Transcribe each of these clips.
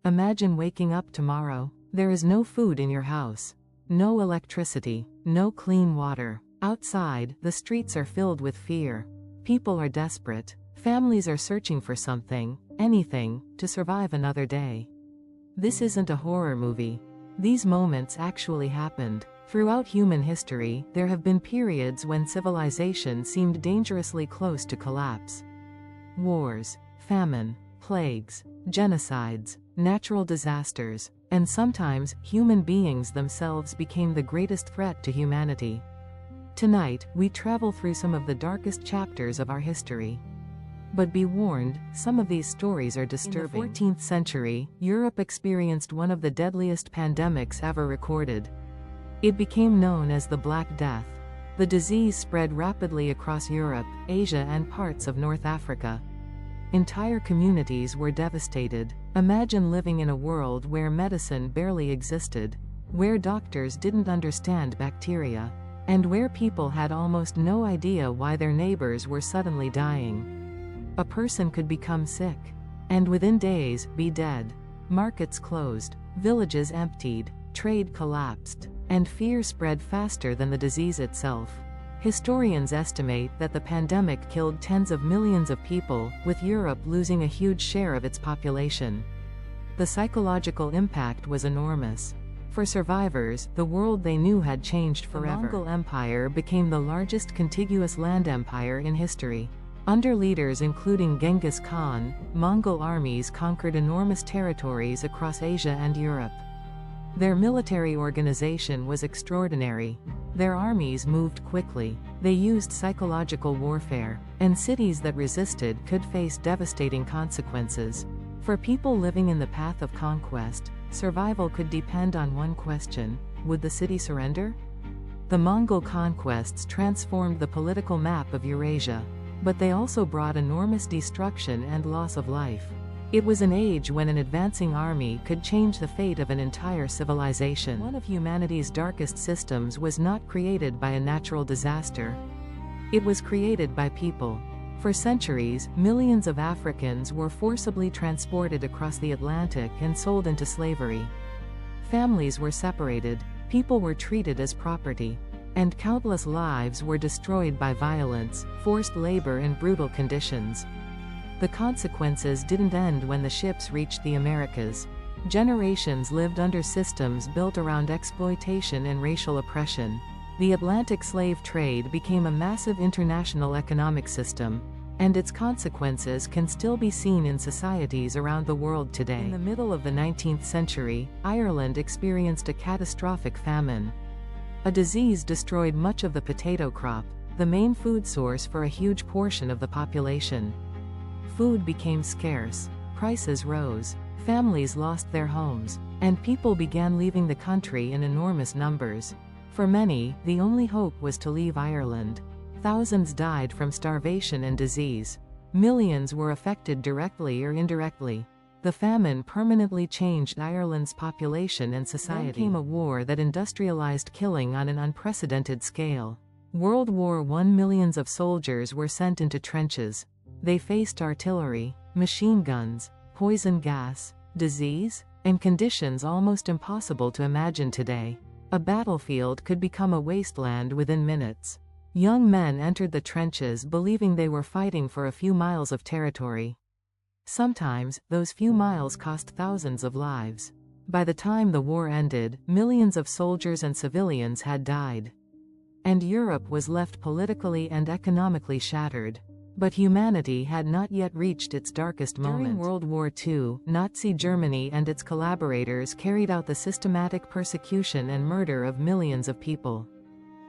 Imagine waking up tomorrow. There is no food in your house. No electricity. No clean water. Outside, the streets are filled with fear. People are desperate. Families are searching for something, anything, to survive another day. This isn't a horror movie. These moments actually happened. Throughout human history, there have been periods when civilization seemed dangerously close to collapse. Wars, famine, plagues, genocides, natural disasters, and sometimes, human beings themselves became the greatest threat to humanity. Tonight, we travel through some of the darkest chapters of our history. But be warned, some of these stories are disturbing. In the 14th century, Europe experienced one of the deadliest pandemics ever recorded. It became known as the Black Death. The disease spread rapidly across Europe, Asia and parts of North Africa. Entire communities were devastated. Imagine living in a world where medicine barely existed, where doctors didn't understand bacteria, and where people had almost no idea why their neighbors were suddenly dying. A person could become sick, and within days, be dead. Markets closed, villages emptied, trade collapsed, and fear spread faster than the disease itself. Historians estimate that the pandemic killed tens of millions of people, with Europe losing a huge share of its population. The psychological impact was enormous. For survivors, the world they knew had changed forever. The Mongol Empire became the largest contiguous land empire in history. Under leaders including Genghis Khan, Mongol armies conquered enormous territories across Asia and Europe. Their military organization was extraordinary. Their armies moved quickly. They used psychological warfare, and cities that resisted could face devastating consequences. For people living in the path of conquest, survival could depend on one question: would the city surrender? The Mongol conquests transformed the political map of Eurasia, but they also brought enormous destruction and loss of life. It was an age when an advancing army could change the fate of an entire civilization. One of humanity's darkest systems was not created by a natural disaster. It was created by people. For centuries, millions of Africans were forcibly transported across the Atlantic and sold into slavery. Families were separated, people were treated as property, and countless lives were destroyed by violence, forced labor and brutal conditions. The consequences didn't end when the ships reached the Americas. Generations lived under systems built around exploitation and racial oppression. The Atlantic slave trade became a massive international economic system, and its consequences can still be seen in societies around the world today. In the middle of the 19th century, Ireland experienced a catastrophic famine. A disease destroyed much of the potato crop, the main food source for a huge portion of the population. Food became scarce, prices rose, families lost their homes, and people began leaving the country in enormous numbers. For many, the only hope was to leave Ireland. Thousands died from starvation and disease. Millions were affected directly or indirectly. The famine permanently changed Ireland's population and society. Then came a war that industrialized killing on an unprecedented scale. World War I. Millions of soldiers were sent into trenches. They faced artillery, machine guns, poison gas, disease, and conditions almost impossible to imagine today. A battlefield could become a wasteland within minutes. Young men entered the trenches believing they were fighting for a few miles of territory. Sometimes, those few miles cost thousands of lives. By the time the war ended, millions of soldiers and civilians had died. And Europe was left politically and economically shattered. But humanity had not yet reached its darkest moment. During World War II, Nazi Germany and its collaborators carried out the systematic persecution and murder of millions of people.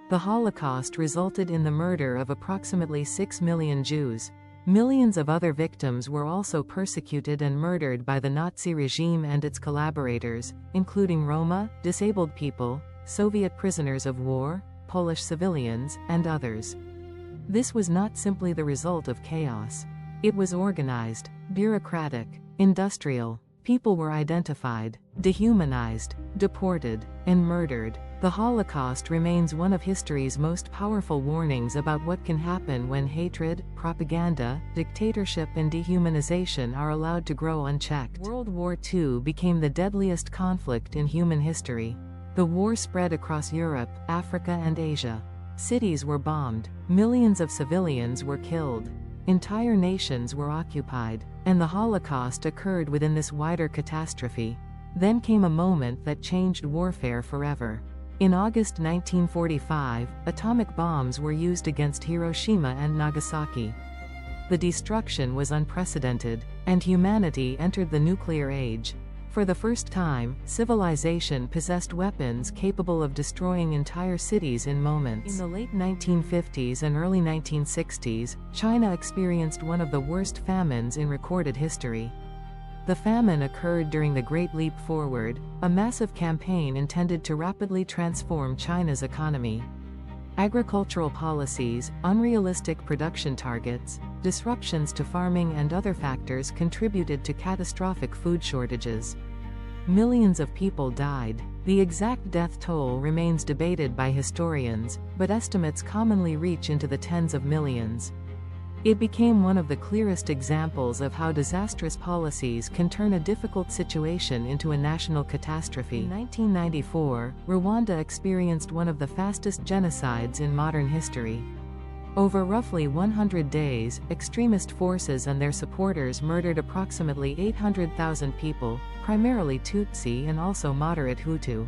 The Holocaust resulted in the murder of approximately 6 million Jews. Millions of other victims were also persecuted and murdered by the Nazi regime and its collaborators, including Roma, disabled people, Soviet prisoners of war, Polish civilians, and others. This was not simply the result of chaos. It was organized, bureaucratic, industrial. People were identified, dehumanized, deported, and murdered. The Holocaust remains one of history's most powerful warnings about what can happen when hatred, propaganda, dictatorship and dehumanization are allowed to grow unchecked. World War II became the deadliest conflict in human history. The war spread across Europe, Africa and Asia. Cities were bombed, millions of civilians were killed, entire nations were occupied, and the Holocaust occurred within this wider catastrophe. Then came a moment that changed warfare forever. In August 1945, atomic bombs were used against Hiroshima and Nagasaki. The destruction was unprecedented, and humanity entered the nuclear age. For the first time, civilization possessed weapons capable of destroying entire cities in moments. In the late 1950s and early 1960s, China experienced one of the worst famines in recorded history. The famine occurred during the Great Leap Forward, a massive campaign intended to rapidly transform China's economy. Agricultural policies, unrealistic production targets, disruptions to farming and other factors contributed to catastrophic food shortages. Millions of people died. The exact death toll remains debated by historians, but estimates commonly reach into the tens of millions. It became one of the clearest examples of how disastrous policies can turn a difficult situation into a national catastrophe. In 1994, Rwanda experienced one of the fastest genocides in modern history. Over roughly 100 days, extremist forces and their supporters murdered approximately 800,000 people, primarily Tutsi and also moderate Hutu.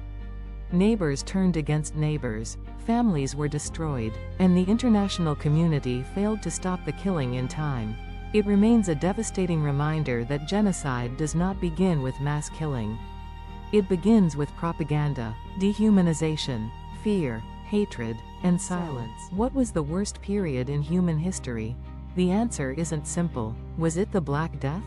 Neighbors turned against neighbors, families were destroyed, and the international community failed to stop the killing in time. It remains a devastating reminder that genocide does not begin with mass killing. It begins with propaganda, dehumanization, fear, hatred, and silence. What was the worst period in human history? The answer isn't simple. Was it the Black Death?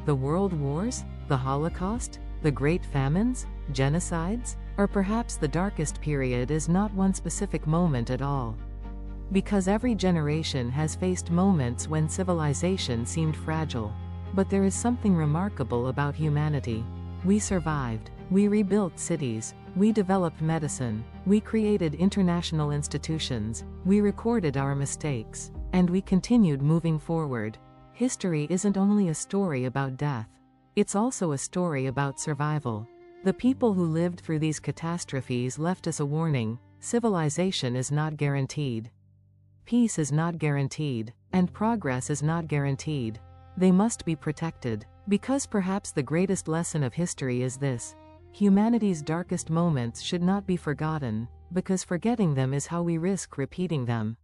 The World Wars? The Holocaust? The Great Famines? Genocides? Or perhaps the darkest period is not one specific moment at all. Because every generation has faced moments when civilization seemed fragile. But there is something remarkable about humanity. We survived. We rebuilt cities. We developed medicine. We created international institutions. We recorded our mistakes. And we continued moving forward. History isn't only a story about death. It's also a story about survival. The people who lived through these catastrophes left us a warning: civilization is not guaranteed. Peace is not guaranteed, and progress is not guaranteed. They must be protected. Because perhaps the greatest lesson of history is this: humanity's darkest moments should not be forgotten, because forgetting them is how we risk repeating them.